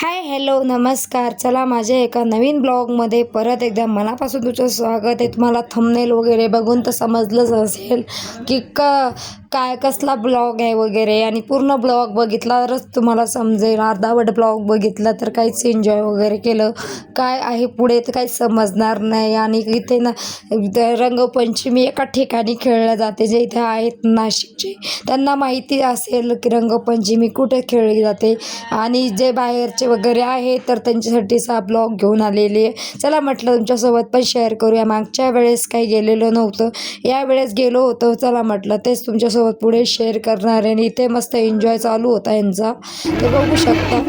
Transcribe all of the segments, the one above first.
Hi hello नमस्कार. चला माझ्या एका नवीन ब्लॉगमध्ये परत एकदा मनापासून तुमचं स्वागत आहे. तुम्हाला थंबनेल वगैरे बघून तर समजलंच असेल की काय कसला ब्लॉग आहे वगैरे, आणि पूर्ण ब्लॉग बघितला तरच तुम्हाला समजेल. अर्धावट ब्लॉग बघितला तर काहीच एन्जॉय वगैरे केलं काय आहे पुढे तर काही समजणार नाही. आणि इथे ना रंगपंचमी एका ठिकाणी खेळल्या जाते, जे इथे आहेत नाशिकचे त्यांना माहिती असेल की रंगपंचमी कुठे खेळली जाते, आणि जे बाहेरचे वगैरे आहे तर त्यांच्यासाठीचा ब्लॉग घेऊन आलेली आहे. चला म्हटलं तुमच्यासोबत पण शेअर करूया. मागच्या वेळेस काही गेलेलो नव्हतं, यावेळेस गेलो होतो. चला म्हटलं तेच तुमच्यासोबत पुढे शेअर करणार आहे. आणि इथे मस्त एन्जॉय चालू होता यांचा, ते बघू शकता.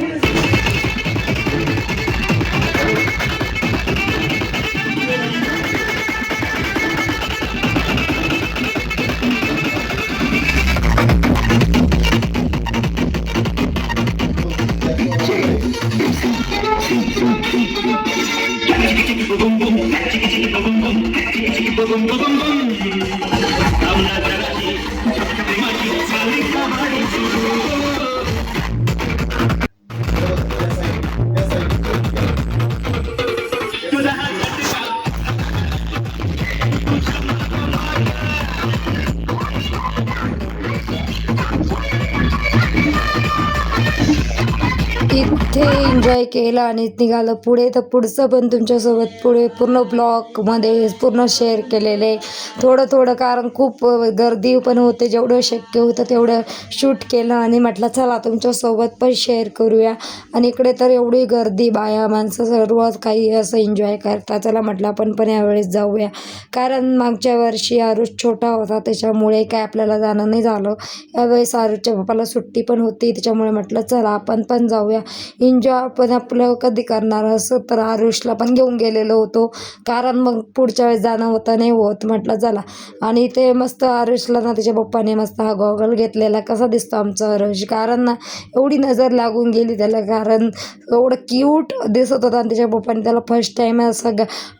इथे एन्जॉय केलं आणि निघालं पुढे. तर पुढचं पण तुमच्यासोबत पुढे पूर्ण ब्लॉगमध्ये पूर्ण शेअर केलेलं आहे थोडं थोडं, कारण खूप गर्दी पण होते. जेवढं शक्य होतं तेवढं शूट केलं आणि म्हटलं चला तुमच्यासोबत पण शेअर करूया. आणि इकडे तर एवढी गर्दी, बाया माणसं सर्व काही असं एन्जॉय करतात. चला म्हटलं आपण पण यावेळेस जाऊया, कारण मागच्या वर्षी आरुष छोटा होता त्याच्यामुळे काय आपल्याला जाणं नाही झालं. यावेळेस आरुषच्या पप्पाला सुट्टी पण होती, त्याच्यामुळे म्हटलं चला आपण पण जाऊया. एन्जॉय आपण आपलं कधी करणार असं, तर आरुषला पण घेऊन गेलेलो होतो, कारण मग पुढच्या वेळेस जाणं होतं नाही होत. म्हटलं चला. आणि ते मस्त आरुषला ना त्याच्या पप्पाने मस्त हा गॉगल घेतलेला. कसा दिसतो आमचा आरुष, कारण ना एवढी नजर लागून गेली त्याला, कारण एवढं क्यूट दिसत होता. आणि त्याच्या पप्पाने त्याला फर्स्ट टाईम असा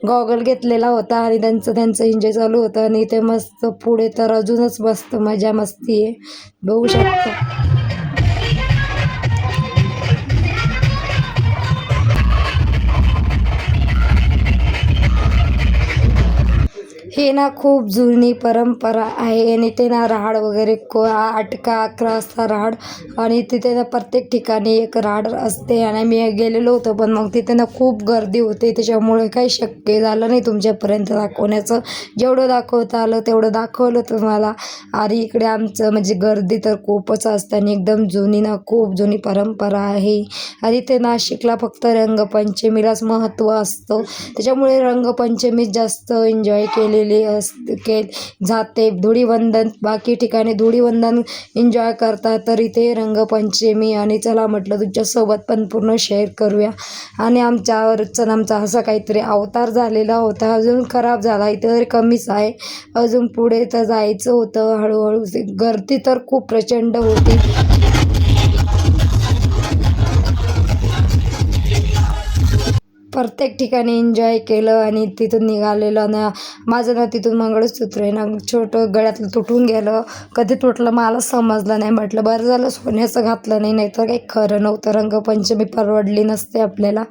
गॉगल घेतलेला होता, आणि त्यांचं एन्जॉय चालू होतं. आणि ते मस्त पुढे तर अजूनच मस्त मजा मस्ती आहे, बघू शकता. हे ना खूप जुनी परंपरा आहे. आणि ते ना राहाड वगैरे 8 का 11 वाजता राहाड, आणि तिथे ना प्रत्येक ठिकाणी एक राहाड असते. आणि मी गेलेलो होतो, पण मग तिथे ना खूप गर्दी होते, त्याच्यामुळे काही शक्य झालं नाही तुमच्यापर्यंत दाखवण्याचं. जेवढं दाखवता आलं तेवढं दाखवलं तुम्हाला. आणि इकडे आमचं म्हणजे गर्दी तर खूपच असते, आणि एकदम जुनी ना खूप जुनी परंपरा आहे. आणि ते नाशिकला फक्त रंगपंचमीलाच महत्त्व असतं, त्याच्यामुळे रंगपंचमीत जास्त एन्जॉय केलेली जाते. धुळीवंदन बाकी ठिकाणी धुळीवंदन एन्जॉय करतात, तर इथे रंगपंचमी. आणि चला म्हटलं तुमच्यासोबत पण पूर्ण शेअर करूया. आणि आमचा असा काहीतरी अवतार झालेला होता, अजून खराब झाला, इथे कमीच आहे. अजून पुढे तर जायचं होतं हळूहळू. गर्दी तर खूप प्रचंड होती. प्रत्येक ठिकाणी एन्जॉय केलं आणि तिथून निघालेलं ना. माझं ना तिथून मंगळसूत्र आहे ना छोटं गळ्यातलं तुटून गेलं. कधी तुटलं मला समजलं नाही. म्हटलं बरं झालं सोन्याचं घातलं नाही, नाहीतर काही खरं नव्हतं. रंगपंचमी परवडली नसते आपल्याला.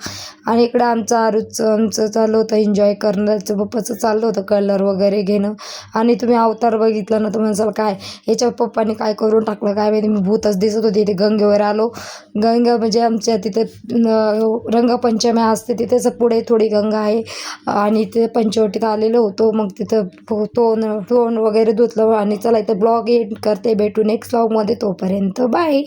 आणि इकडं आमचं चाललं होतं एन्जॉय करण्याचं. पप्पाचं चाललं होतं कलर वगैरे घेणं. आणि तुम्ही अवतार बघितला ना, तुम्ही म्हणसाल काय याच्या पप्पाने काय करून टाकलं काय माहिती. मी भूतच दिसत होती. इथे गंगेवर आलो. गंगा म्हणजे आमच्या तिथे रंगपंचमी असते, तिथेच पुढे थोडी गंगा आहे. आणि ते पंचवटीत आलेलो होतो, मग तिथं तोंड वगैरे धुतलं. आणि चला इथं ब्लॉग एंड करते. भेटू नेक्स्ट ब्लॉगमध्ये, तोपर्यंत बाय.